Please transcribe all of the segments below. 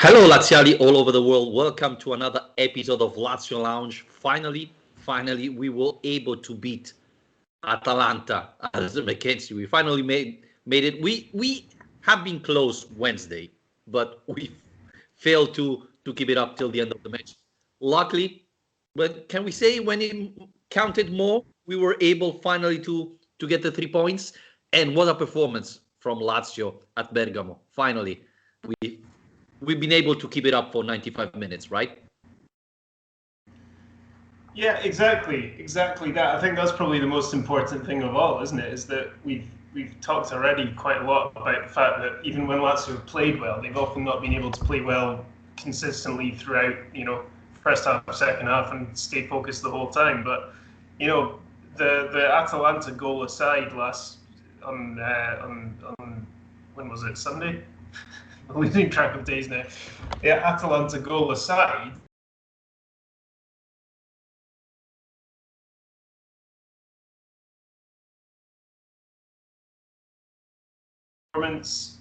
Hello, Laziali all over the world. Welcome to another episode of Lazio Lounge. Finally, we were able to beat Atalanta as a McKenzie. We finally made it. We have been close Wednesday, but we failed to keep it up till the end of the match. Luckily, but can we say when it counted more, we were able finally to get the 3 points. And what a performance from Lazio at Bergamo. Finally, we we've been able to keep it up for 95 minutes, right? Yeah, exactly that. I think that's probably the most important thing of all, isn't it? Is that we've talked already quite a lot about the fact that even when Lazio have played well, they've often not been able to play well consistently throughout, first half, second half, and stay focused the whole time. But the Atalanta goal aside last on when was it, Sunday? I'm losing track of days now. Yeah, Atalanta goal aside, performance.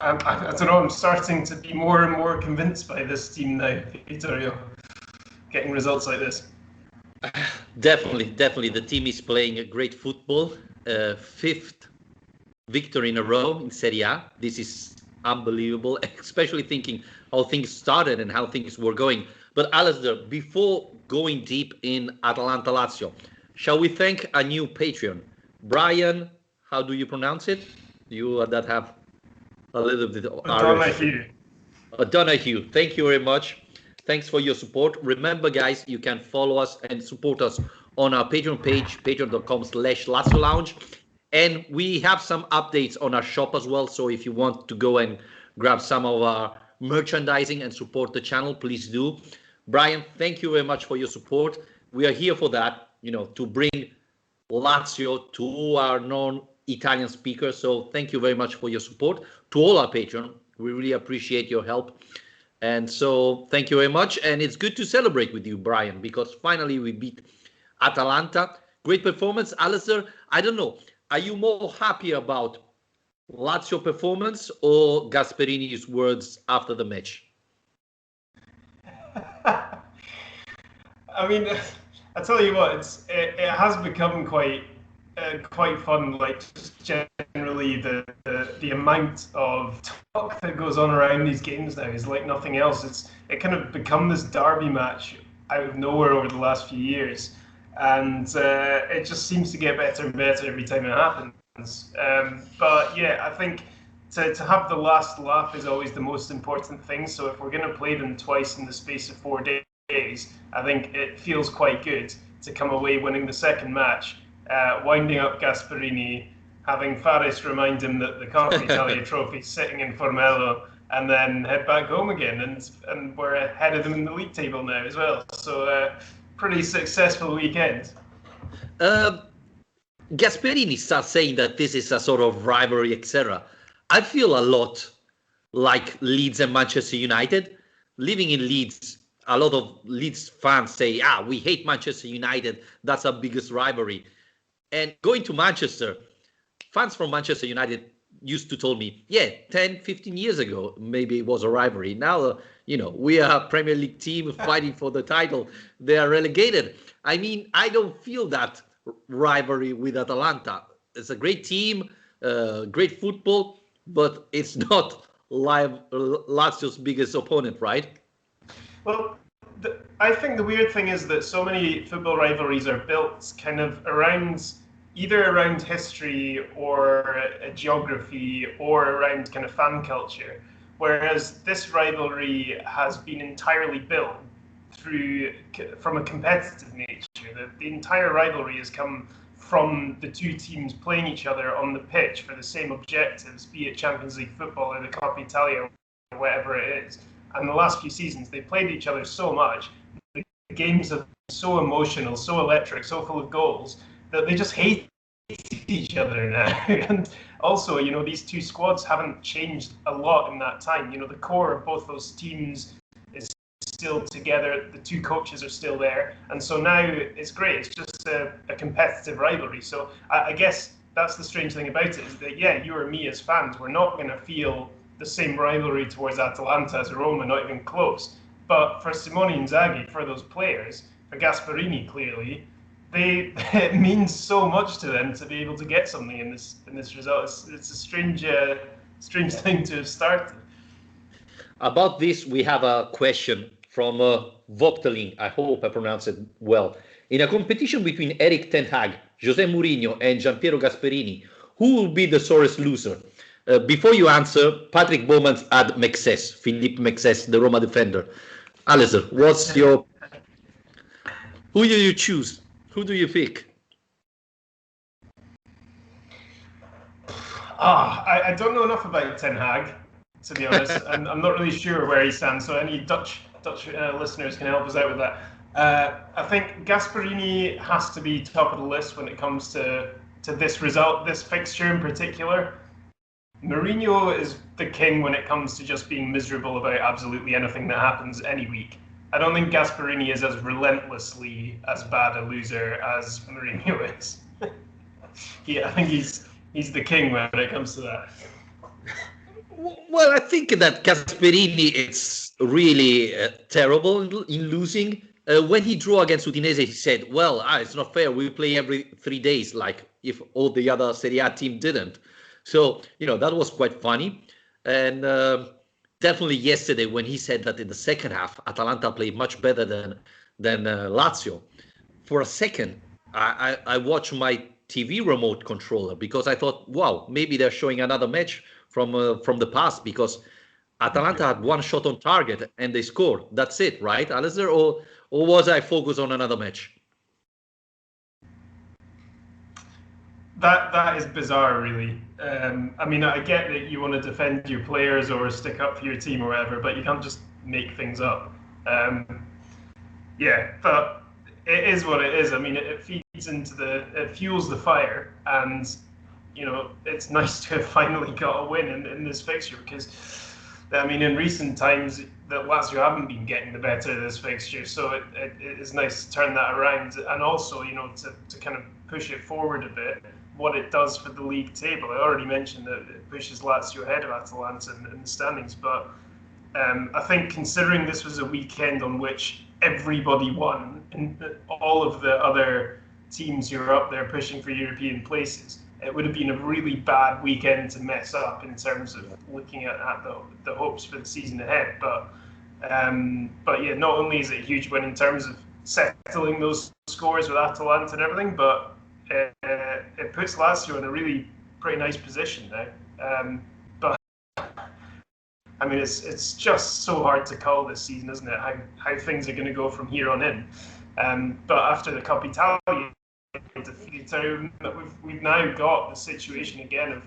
I don't know. I'm starting to be more and more convinced by this team now, Vittorio. Getting results like this. Definitely. The team is playing a great football. Fifth victory in a row in Serie A. This is unbelievable, especially thinking how things started and how things were going. But Alistair, before going deep in Atalanta Lazio, shall we thank a new Patreon? Brian, how do you pronounce it? You that have a little bit of Irish. Donahue. Thank you very much. Thanks for your support. Remember, guys, you can follow us and support us on our Patreon page, patreon.com/Lazio Lounge. And we have some updates on our shop as well. So if you want to go and grab some of our merchandising and support the channel, please do. Brian, thank you very much for your support. We are here for that, to bring Lazio to our non-Italian speakers. So thank you very much for your support. To all our Patreon, we really appreciate your help. And so thank you very much. And it's good to celebrate with you, Brian, because finally we beat Atalanta. Great performance. Alistair, I don't know. Are you more happy about Lazio performance or Gasperini's words after the match? I mean, I tell you what, it has become quite fun. Like, just generally the amount of talk that goes on around these games now is like nothing else. It kind of become this derby match out of nowhere over the last few years, and it just seems to get better and better every time it happens. But yeah, I think to have the last laugh is always the most important thing. So if we're going to play them twice in the space of 4 days, I think it feels quite good to come away winning the second match, winding up Gasperini, having Faris remind him that the Coppa Italia trophy is sitting in Formello, and then head back home again. And we're ahead of them in the league table now as well. So pretty successful weekend. Gasperini starts saying that this is a sort of rivalry, etc. I feel a lot like Leeds and Manchester United. Living in Leeds, a lot of Leeds fans say, we hate Manchester United. That's our biggest rivalry. And going to Manchester, fans from Manchester United used to tell me, 10, 15 years ago, maybe it was a rivalry. Now, we are a Premier League team fighting for the title. They are relegated. I mean, I don't feel that rivalry with Atalanta. It's a great team, great football, but it's not Lazio's biggest opponent, right? Well, I think the weird thing is that so many football rivalries are built kind of either around history or geography or around kind of fan culture, whereas this rivalry has been entirely built from a competitive nature. The entire rivalry has come from the two teams playing each other on the pitch for the same objectives, be it Champions League football or the Coppa Italia or whatever it is. And the last few seasons, they played each other so much. The games have been so emotional, so electric, so full of goals that they just hate each other now. And also, these two squads haven't changed a lot in that time. The core of both those teams is still together. The two coaches are still there, and so now it's great. It's just a competitive rivalry. So I guess that's the strange thing about it, is that you or me as fans, we're not going to feel the same rivalry towards Atalanta as Roma, not even close. But for Simone Inzaghi, for those players, for Gasperini, clearly, it means so much to them to be able to get something in this result. It's a strange thing to have started. About this, we have a question from Voptelin. I hope I pronounced it well. In a competition between Erik ten Hag, José Mourinho, and Gianpiero Gasperini, who will be the sorest loser? Before you answer, Patrick Bowman's had Mexes, Philippe Mexes, the Roma defender. Alistair, what's your... Who do you choose? Who do you pick? I don't know enough about Ten Hag, to be honest. I'm not really sure where he stands, so any Dutch listeners can help us out with that. I think Gasperini has to be top of the list when it comes to this result, this fixture in particular. Mourinho is the king when it comes to just being miserable about absolutely anything that happens any week. I don't think Gasperini is as relentlessly as bad a loser as Mourinho is. I think he's the king when it comes to that. Well, I think that Gasperini is really terrible in losing. When he drew against Udinese, he said, well, it's not fair. We play every 3 days, like if all the other Serie A team didn't. So, that was quite funny. And definitely yesterday when he said that in the second half, Atalanta played much better than Lazio. For a second, I watched my TV remote controller because I thought, wow, maybe they're showing another match from the past, because Atalanta had one shot on target and they scored. That's it, right, Alistair? Or was I focused on another match? That is bizarre, really. I mean, I get that you want to defend your players or stick up for your team or whatever, but you can't just make things up. But it is what it is. I mean, it feeds into it fuels the fire, and it's nice to have finally got a win in this fixture, because, I mean, in recent times, that Lazio haven't been getting the better of this fixture, so it is nice to turn that around, and also, to kind of push it forward a bit, what it does for the league table. I already mentioned that it pushes Lazio ahead of Atalanta in the standings, but I think considering this was a weekend on which everybody won, and all of the other teams who are up there pushing for European places, it would have been a really bad weekend to mess up in terms of looking at the hopes for the season ahead. But not only is it a huge win in terms of settling those scores with Atalanta and everything, but it puts Lazio in a really pretty nice position now. But I mean, it's just so hard to call this season, isn't it? How things are going to go from here on in. But after the Coppa Italia defeat, we've now got the situation again of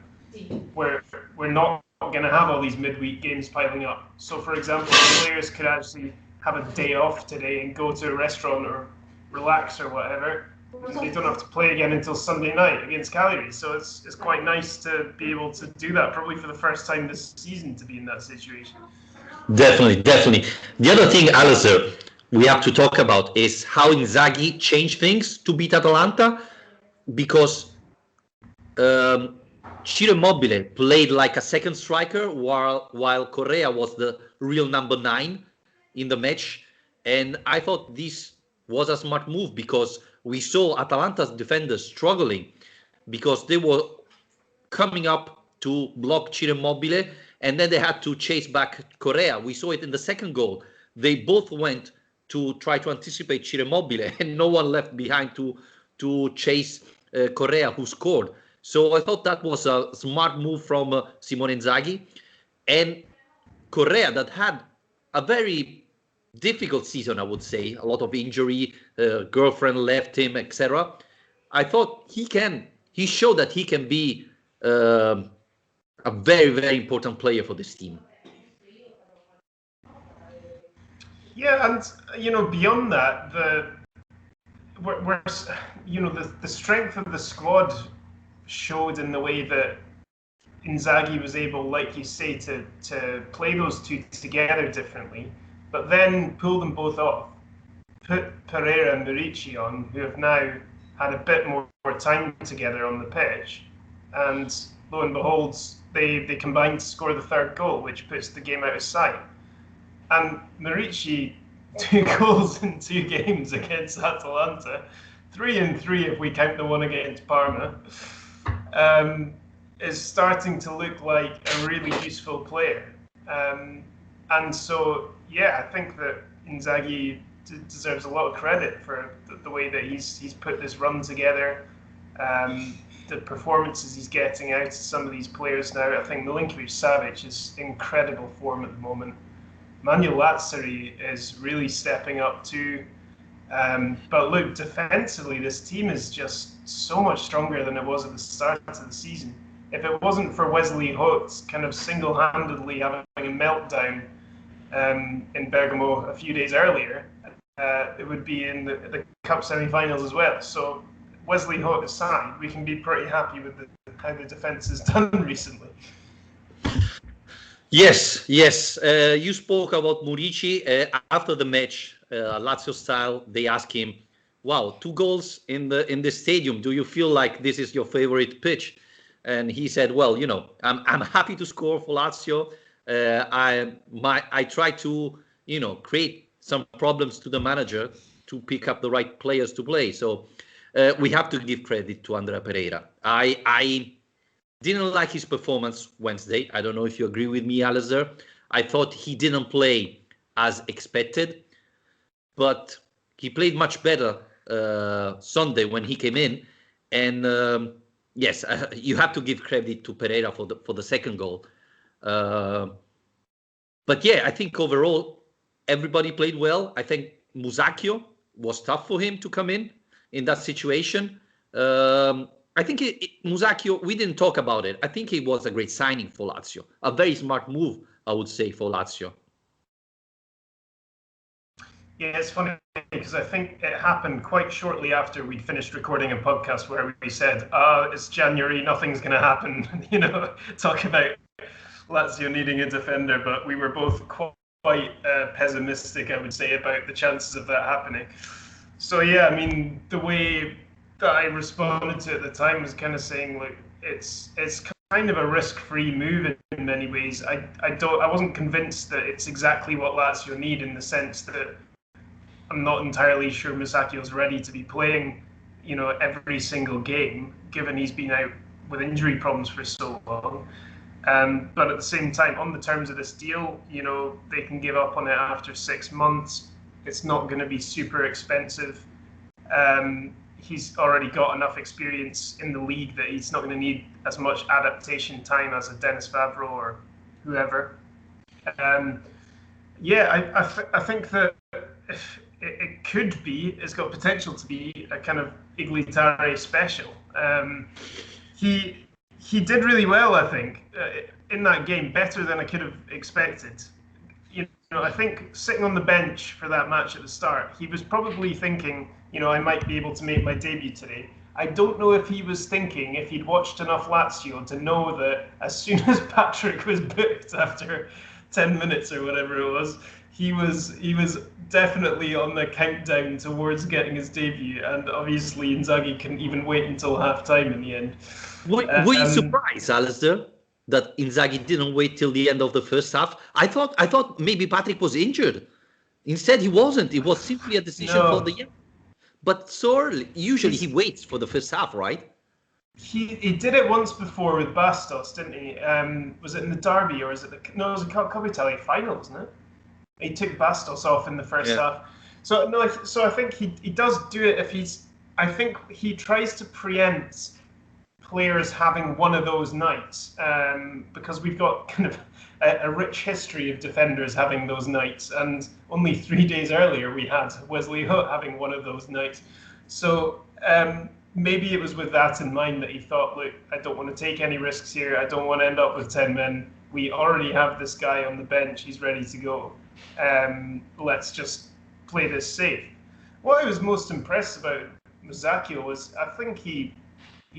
where we're not going to have all these midweek games piling up. So, for example, players could actually have a day off today and go to a restaurant or relax or whatever. They don't have to play again until Sunday night against Cagliari. So it's quite nice to be able to do that, probably for the first time this season, to be in that situation. Definitely. The other thing, Alistair, we have to talk about is how Inzaghi changed things to beat Atalanta, because Ciro Immobile played like a second striker while Correa was the real number 9 in the match. And I thought this was a smart move, because we saw Atalanta's defenders struggling because they were coming up to block Ciro Immobile, and then they had to chase back Correa. We saw it in the second goal. They both went to try to anticipate Ciro Immobile, and no one left behind to chase Correa, who scored. So I thought that was a smart move from Simone Inzaghi. And Correa, that had a very difficult season, I would say, a lot of injury, girlfriend left him, etc. I thought he showed that he can be a very, very important player for this team. Yeah, and beyond that, the strength of the squad showed in the way that Inzaghi was able, like you say, to play those two together differently. but then pull them both off, put Pereira and Murici on, who have now had a bit more time together on the pitch, and lo and behold, they combine to score the third goal, which puts the game out of sight. And Murici, 2 goals in 2 games against Atalanta, 3 in 3 if we count the one against Parma, is starting to look like a really useful player. And so, yeah, I think that Inzaghi deserves a lot of credit for the way that he's put this run together. The performances he's getting out of some of these players now. I think Milinkovic-Savic is incredible form at the moment. Manuel Lazzari is really stepping up too. But look, defensively, this team is just so much stronger than it was at the start of the season. If it wasn't for Wesley Holt kind of single-handedly having a meltdown in Bergamo a few days earlier, it would be in the Cup semi-finals as well. So Wesley Holt aside, we can be pretty happy with how the defence has done recently. Yes. You spoke about Murici. After the match, Lazio style, they asked him, wow, 2 goals in the stadium. Do you feel like this is your favorite pitch? And he said, well, I'm happy to score for Lazio. I try to, create some problems to the manager to pick up the right players to play. So we have to give credit to Andrea Pereira. I didn't like his performance Wednesday. I don't know if you agree with me, Alistair. I thought he didn't play as expected, but he played much better Sunday when he came in. And yes, you have to give credit to Pereira for the second goal. But yeah, I think overall everybody played well. I think Musacchio was tough for him to come in that situation. I think Musacchio, we didn't talk about it. I think he was a great signing for Lazio. A very smart move, I would say, for Lazio. Yeah, it's funny because I think it happened quite shortly after we'd finished recording a podcast where we said, it's January, nothing's going to happen, talk about Lazio needing a defender, but we were both quite pessimistic, I would say, about the chances of that happening. So yeah, I mean, the way that I responded to it at the time was kind of saying, look, it's kind of a risk-free move in many ways. I wasn't convinced that it's exactly what Lazio need, in the sense that I'm not entirely sure Musacchio's ready to be playing, every single game, given he's been out with injury problems for so long. But at the same time, on the terms of this deal, they can give up on it after 6 months. It's not going to be super expensive. He's already got enough experience in the league that he's not going to need as much adaptation time as a Dennis Vavro or whoever. I think that it could be, it's got potential to be a kind of Iglitare special. He did really well, I think, in that game, better than I could have expected. I think sitting on the bench for that match at the start, he was probably thinking, I might be able to make my debut today. I don't know if he was thinking, if he'd watched enough Lazio to know that as soon as Patrick was booked after 10 minutes or whatever it was, he was definitely on the countdown towards getting his debut. And obviously Inzaghi couldn't even wait until half-time in the end. Were you surprised, Alistair, that Inzaghi didn't wait till the end of the first half? I thought maybe Patrick was injured. Instead, he wasn't. It was simply a decision for the end. But Sorl, usually he waits for the first half, right? He did it once before with Bastos, didn't he? Was it in the derby, or it was the Coppa Italia final, wasn't it? He took Bastos off in the first half. So no, I think he does do it if he's. I think he tries to preempt players having one of those nights, because we've got kind of a rich history of defenders having those nights, and only 3 days earlier we had Wesley Holt having one of those nights. So maybe it was with that in mind that he thought, look, I don't want to take any risks here. I don't want to end up with 10 men. We already have this guy on the bench. He's ready to go. Let's just play this safe. What I was most impressed about Musacchio was, I think he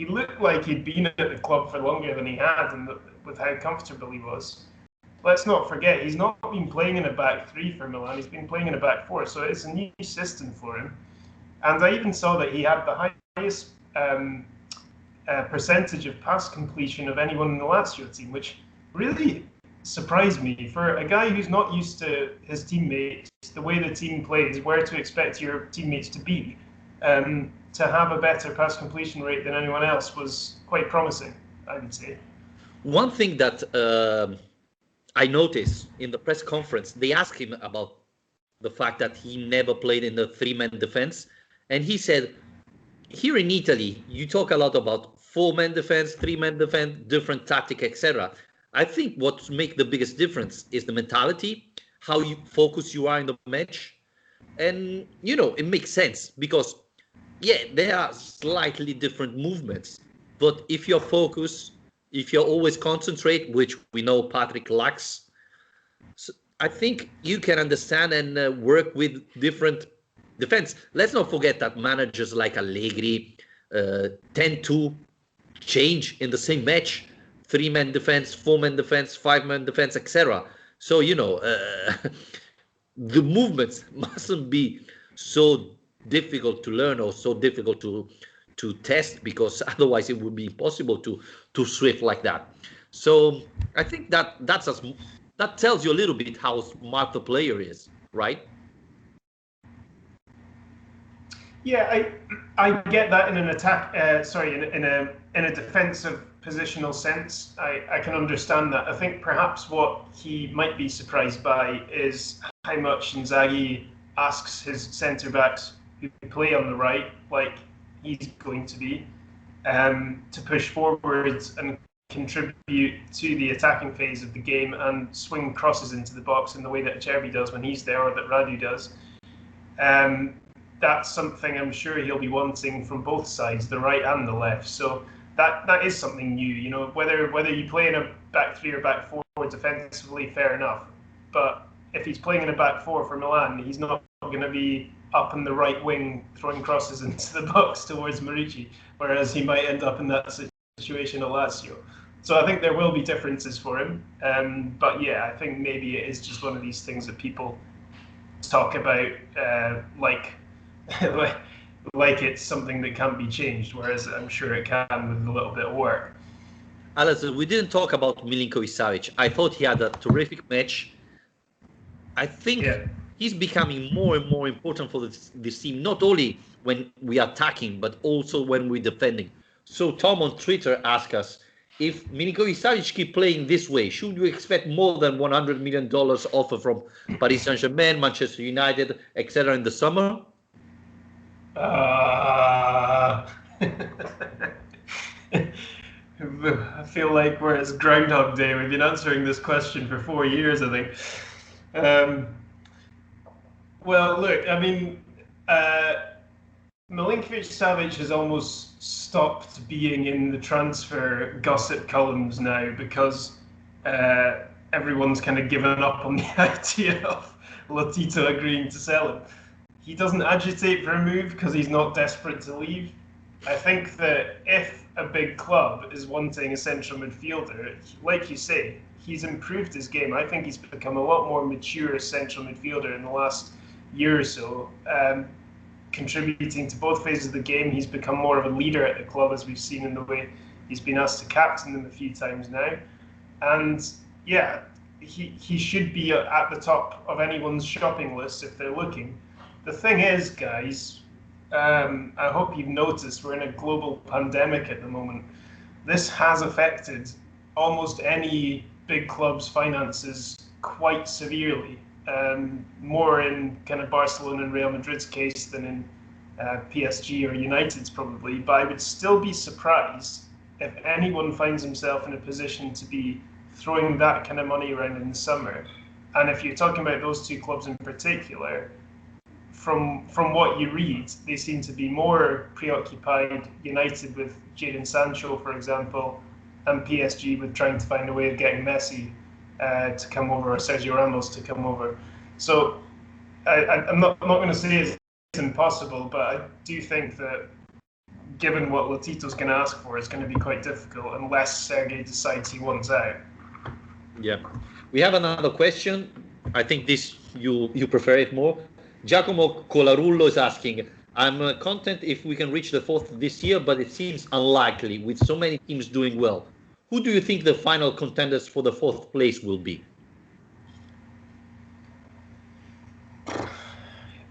looked like he'd been at the club for longer than he had, and with how comfortable he was. let's not forget, he's not been playing in a back three for Milan. He's been playing in a back four, so it's a new system for him. And I even saw that he had the highest percentage of pass completion of anyone in the Lazio team, which really surprised me. For a guy who's not used to his teammates, the way the team plays, where to expect your teammates to be, to have a better pass completion rate than anyone else was quite promising, I would say. One thing that I noticed in the press conference, they asked him about the fact that he never played in the three-man defense. And he said, here in Italy, you talk a lot about four-man defense, three-man defense, different tactic, etc. I think what makes the biggest difference is the mentality, how you focus you are in the match. And, it makes sense because, yeah, there are slightly different movements. But if you're focused, if you always concentrate, which we know Patrick lacks, so I think you can understand and work with different defense. Let's not forget that managers like Allegri tend to change in the same match: three-man defense, four-man defense, five-man defense, etc. So the movements mustn't be so difficult to learn or so difficult to test, because otherwise it would be impossible to swift like that. So I think that tells you a little bit how smart the player is, right? Yeah, I get that in an attack. In a defensive positional sense. I can understand that. I think perhaps what he might be surprised by is how much Inzaghi asks his centre backs who play on the right, like he's going to be, to push forwards and contribute to the attacking phase of the game and swing crosses into the box in the way that Acerbi does when he's there, or that Radu does. That's something I'm sure he'll be wanting from both sides, the right and the left. So that is something new. Whether you play in a back three or back four defensively, fair enough. But if he's playing in a back four for Milan, he's not going to be up in the right wing throwing crosses into the box towards Marici, whereas he might end up in that situation at Lazio. So I think there will be differences for him. But yeah, I think maybe it is just one of these things that people talk about like it's something that can't be changed, whereas I'm sure it can with a little bit of work. Alison, we didn't talk about Milinkovic-Savic. I thought he had a terrific match. I think he's becoming more and more important for this team, not only when we are attacking, but also when we're defending. So Tom on Twitter asked us, if Milinkovic-Savic keep playing this way, should we expect more than $100 million offer from Paris Saint-Germain, Manchester United, etc. in the summer? I feel like we're at Groundhog Day. We've been answering this question for 4 years, I think. Well, look, I mean, Milinkovic-Savic has almost stopped being in the transfer gossip columns now because everyone's kind of given up on the idea of Lotito agreeing to sell him. He doesn't agitate for a move because he's not desperate to leave. I think that if a big club is wanting a central midfielder, like you say, he's improved his game. I think he's become a lot more mature central midfielder in the last year or so, contributing to both phases of the game. He's become more of a leader at the club, as we've seen in the way he's been asked to captain them a few times now. And yeah, he should be at the top of anyone's shopping list if they're looking. The thing is, guys, I hope you've noticed we're in a global pandemic at the moment. This has affected almost any big club's finances quite severely. More in kind of Barcelona and Real Madrid's case than in PSG or United's probably. But I would still be surprised if anyone finds himself in a position to be throwing that kind of money around in the summer. And if you're talking about those two clubs in particular, from what you read, they seem to be more preoccupied, United with Jadon Sancho, for example, and PSG with trying to find a way of getting Messi to come over, or Sergio Ramos to come over. So I'm not going to say it's impossible, but I do think that given what Lotito's going to ask for, it's going to be quite difficult unless Sergei decides he wants out. Yeah. We have another question. I think this you prefer it more. Giacomo Colarullo is asking, I'm content if we can reach the fourth this year, but it seems unlikely with so many teams doing well. Who do you think the final contenders for the fourth place will be?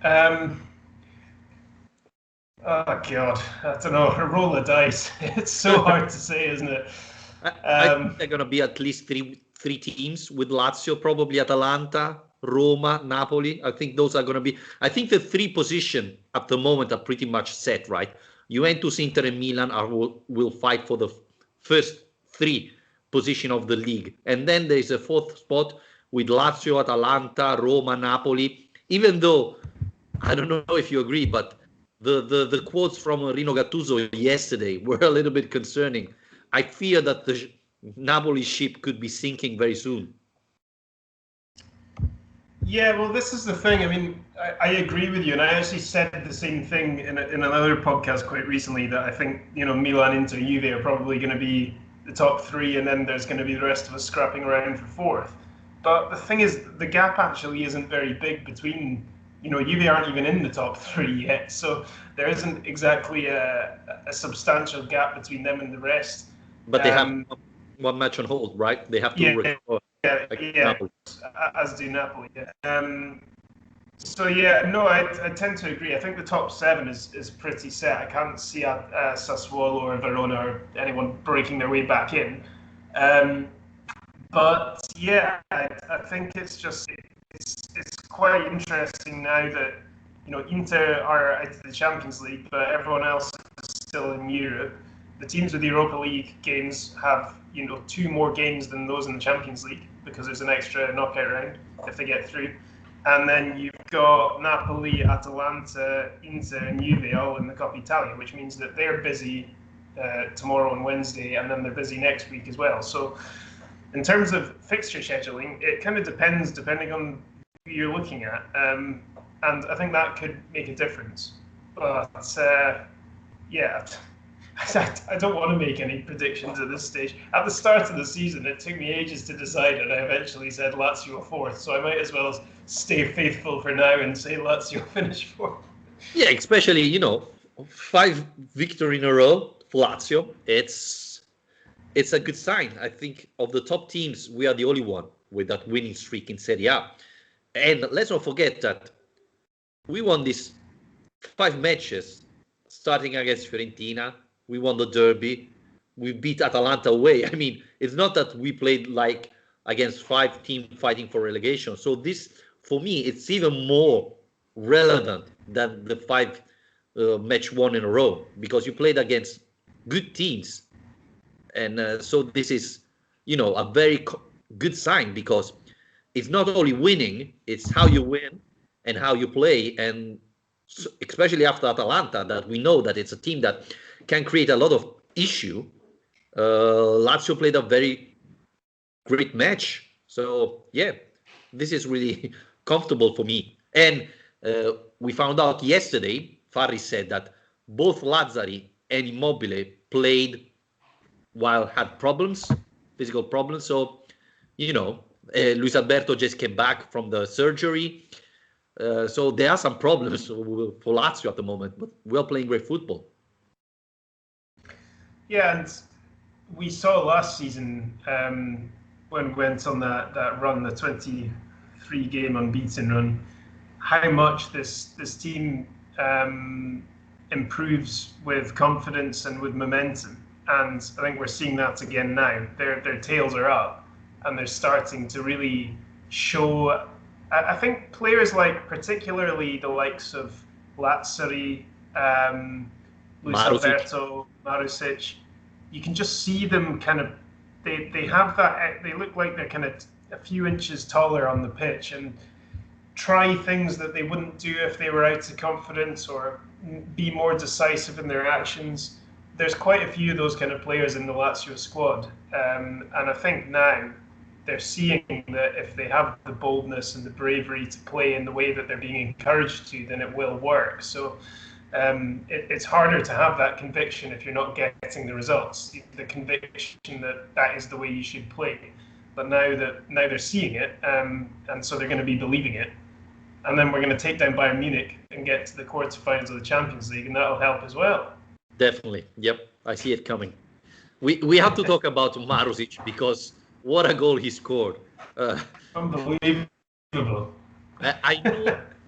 Oh God, I don't know. A roll of dice. It's so hard to say, isn't it? I think they're going to be at least three teams with Lazio, probably Atalanta, Roma, Napoli. I think those are going to be. I think the three position at the moment are pretty much set, right? Juventus, Inter, and Milan will fight for the first three position of the league, and then there is a fourth spot with Lazio, Atalanta, Roma, Napoli. Even though I don't know if you agree, but the quotes from Rino Gattuso yesterday were a little bit concerning. I fear that the Napoli ship could be sinking very soon. Yeah, well, this is the thing. I mean, I agree with you, and I actually said the same thing in another podcast quite recently, that I think, Milan, Inter, Juve are probably going to be the top three, and then there's going to be the rest of us scrapping around for fourth. But the thing is, the gap actually isn't very big between, Juve aren't even in the top three yet, so there isn't exactly a substantial gap between them and the rest. But they have one match on hold, right? They have to recover. Yeah, as do Napoli. So yeah, no, I tend to agree. I think the top seven is pretty set. I can't see Sassuolo or Verona or anyone breaking their way back in. But yeah, I think it's quite interesting now that Inter are out of the Champions League, but everyone else is still in Europe. The teams with the Europa League games have 2 more games than those in the Champions League, because there's an extra knockout round if they get through. And then you've got Napoli, Atalanta, Inter, and Juve all in the Coppa Italia, which means that they're busy tomorrow and Wednesday, and then they're busy next week as well. So in terms of fixture scheduling, it kind of depending on who you're looking at. And I think that could make a difference. But yeah, I don't want to make any predictions at this stage. At the start of the season, it took me ages to decide, and I eventually said Lazio fourth. So I might as well stay faithful for now and say Lazio finish fourth. Yeah, especially 5 victory in a row for Lazio. It's a good sign. I think of the top teams, we are the only one with that winning streak in Serie A. And let's not forget that we won these 5 matches, starting against Fiorentina. We won the derby. We beat Atalanta away. I mean, it's not that we played like against 5 teams fighting for relegation. So this, for me, it's even more relevant than the 5 match won in a row, because you played against good teams. And so this is, a very good sign, because it's not only winning, it's how you win and how you play. And especially after Atalanta, that we know that it's a team that can create a lot of issue. Lazio played a very great match. So, yeah, this is really comfortable for me. And we found out yesterday, Farri said that both Lazzari and Immobile played while had physical problems. So, Luis Alberto just came back from the surgery. So there are some problems for Lazio at the moment, but we're playing great football. Yeah, and we saw last season when we went on that run, the 23-game unbeaten run, how much this team improves with confidence and with momentum. And I think we're seeing that again now. Their tails are up, and they're starting to really show. I think players like, particularly the likes of Lazzari, Luis Alberto, Marusic, you can just see them kind of, they have that, they look like they're kind of a few inches taller on the pitch and try things that they wouldn't do if they were out of confidence, or be more decisive in their actions. There's quite a few of those kind of players in the Lazio squad. And I think now they're seeing that if they have the boldness and the bravery to play in the way that they're being encouraged to, then it will work. So it's harder to have that conviction if you're not getting the results, the conviction that is the way you should play. but now they're seeing it, and so they're going to be believing it. And then we're going to take down Bayern Munich and get to the quarterfinals of the Champions League, and that'll help as well. Definitely. Yep. I see it coming. We have to talk about Marusic, because what a goal he scored. Unbelievable.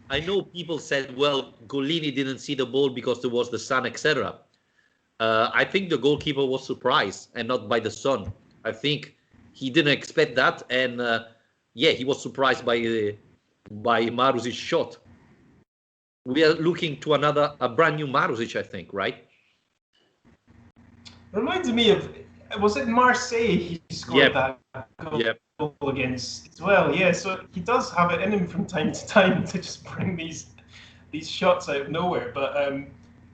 I know people said, well, Golini didn't see the ball because there was the sun, etc. I think the goalkeeper was surprised, and not by the sun. I think he didn't expect that, and he was surprised by Marusic's shot. We are looking to a brand new Marusic, I think, right? Reminds me of, was it Marseille he scored that goal against as well? Yeah, so he does have it in him from time to time to just bring these shots out of nowhere. But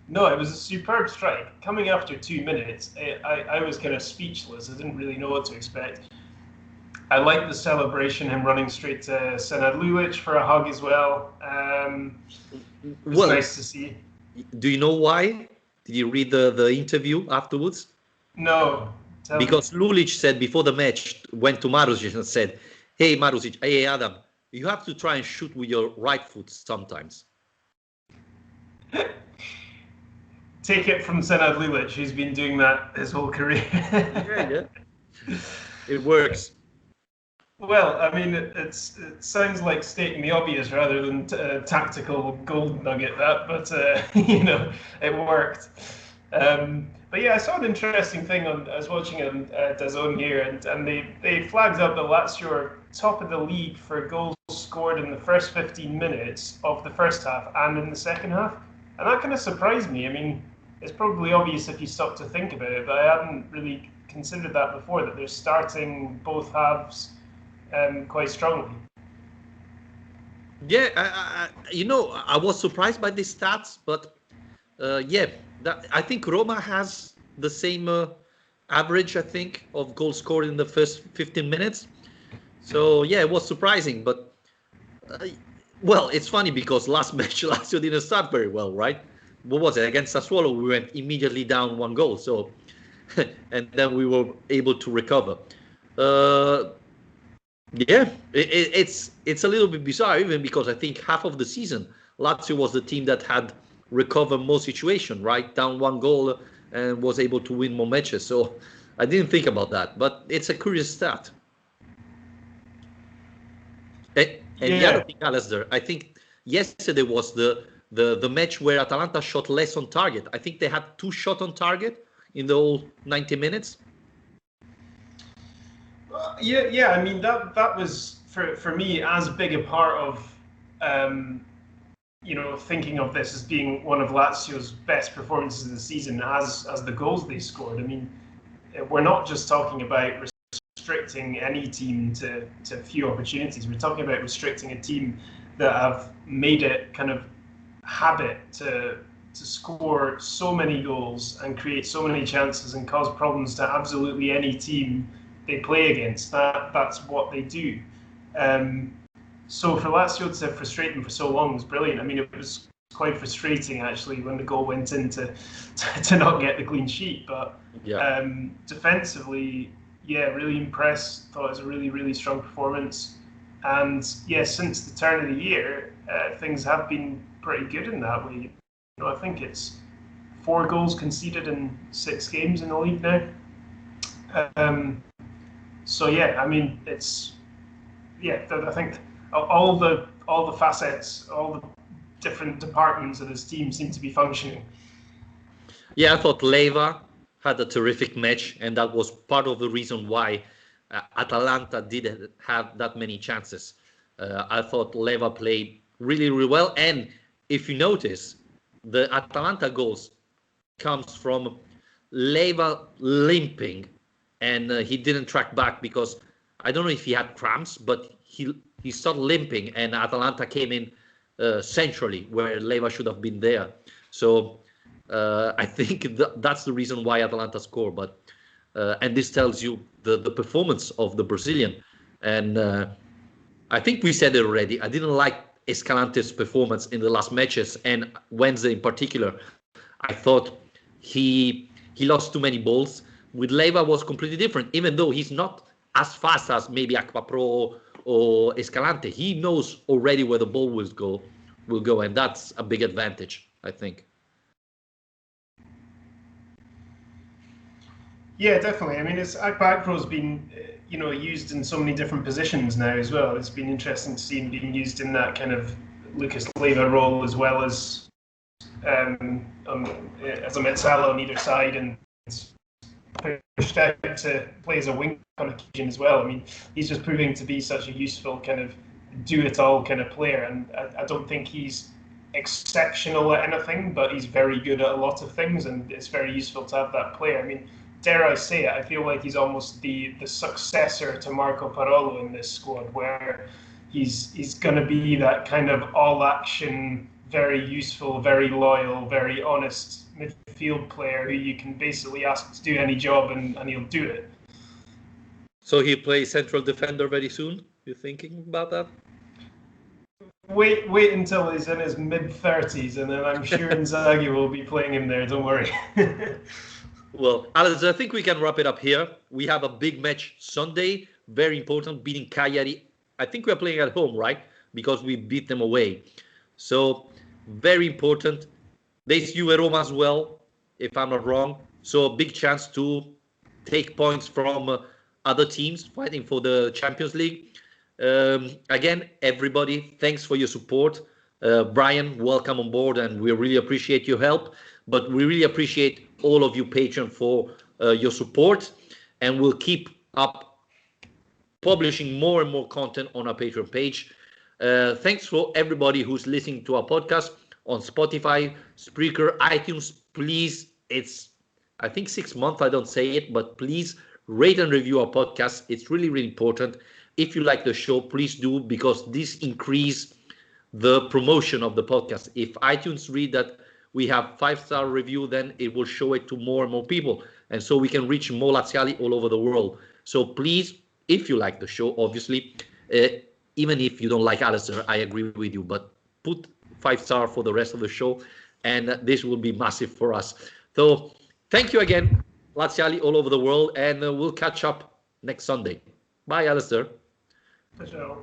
no, it was a superb strike. Coming after 2 minutes, I was kind of speechless. I didn't really know what to expect. I liked the celebration, him running straight to Senad Lulic for a hug as well. It was nice to see. Do you know why? Did you read the interview afterwards? No. Because Lulic said before the match, went to Marusic and said, hey Marusic, hey Adam, you have to try and shoot with your right foot sometimes. Take it from Senad Lulic, who's been doing that his whole career. yeah. It works. Well, I mean, it sounds like stating the obvious rather than tactical gold nugget, but it worked. But yeah, I saw an interesting thing I was watching on DAZN here, and they flagged up that Lazio are top of the league for goals scored in the first 15 minutes of the first half and in the second half, and that kind of surprised me. I mean, it's probably obvious if you stop to think about it, but I hadn't really considered that before, that they're starting both halves quite strongly. Yeah, I was surprised by these stats, but I think Roma has the same average, I think, of goals scored in the first 15 minutes. So yeah, it was surprising, but well, it's funny because last match Lazio didn't start very well, right? What was it, against Sassuolo? We went immediately down 1 goal, so and then we were able to recover. Yeah, it's a little bit bizarre, even because I think half of the season Lazio was the team that had recovered more situation, right? Down 1 goal and was able to win more matches. So I didn't think about that, but it's a curious stat. And the other thing, Alistair, I think yesterday was the match where Atalanta shot less on target. I think they had 2 shots on target in the whole 90 minutes. Yeah. I mean, that was for me as big a part of thinking of this as being one of Lazio's best performances of the season as the goals they scored. I mean, we're not just talking about restricting any team to few opportunities. We're talking about restricting a team that have made it kind of habit to score so many goals and create so many chances and cause problems to absolutely any team they play against. That's what they do. So for Lazio to frustrate them for so long was brilliant. I mean, it was quite frustrating actually when the goal went in to not get the clean sheet. But defensively, really impressed. Thought it was a really, really strong performance. And since the turn of the year, things have been pretty good in that way. I think it's 4 goals conceded in 6 games in the league now. I mean, it's I think all the facets, all the different departments of this team seem to be functioning. Yeah, I thought Leva had a terrific match, and that was part of the reason why Atalanta didn't have that many chances. I thought Leva played really, really well, and if you notice, the Atalanta goals comes from Leva limping, and he didn't track back because I don't know if he had cramps, but he started limping, and Atalanta came in centrally where Leva should have been there. So I think that's the reason why Atalanta scored. But and this tells you the performance of the Brazilian. And I think we said it already. I didn't like Escalante's performance in the last matches, and Wednesday in particular. I thought he lost too many balls. With Leva was completely different, even though he's not as fast as maybe Aquapro or Escalante. He knows already where the ball will go, and that's a big advantage, I think. Yeah, definitely. I mean, Akpro's been, used in so many different positions now as well. It's been interesting to see him being used in that kind of Lucas Leiva role, as well as as a mezzala on either side, and pushed out to play as a wing on occasion as well. I mean, he's just proving to be such a useful kind of do-it-all kind of player, and I don't think he's exceptional at anything, but he's very good at a lot of things, and it's very useful to have that player. I mean, dare I say it, I feel like he's almost the successor to Marco Parolo in this squad, where he's going to be that kind of all-action, very useful, very loyal, very honest midfield player who you can basically ask to do any job and he'll do it. So he'll play central defender very soon? You thinking about that? Wait until he's in his mid-30s, and then I'm sure Inzaghi will be playing him there, don't worry. Well, Alex, I think we can wrap it up here. We have a big match Sunday, very important, beating Cagliari. I think we're playing at home, right? Because we beat them away. So, very important. There's Juve Roma as well, if I'm not wrong. So, a big chance to take points from other teams fighting for the Champions League. Again, everybody, thanks for your support. Brian, welcome on board, and we really appreciate your help. But we really appreciate all of you patrons for your support, and we'll keep up publishing more and more content on our Patreon page. Thanks for everybody who's listening to our podcast on Spotify, Spreaker, iTunes. Please, it's, I think 6 months I don't say it, but please rate and review our podcast. It's really, really important. If you like the show, please do, because this increase the promotion of the podcast. If iTunes read that we have 5-star review, then it will show it to more and more people. And so we can reach more Laziali all over the world. So please, if you like the show, obviously, even if you don't like Alistair, I agree with you, but put 5-star for the rest of the show. And this will be massive for us. So thank you again, Laziali all over the world. And we'll catch up next Sunday. Bye, Alistair. For sure.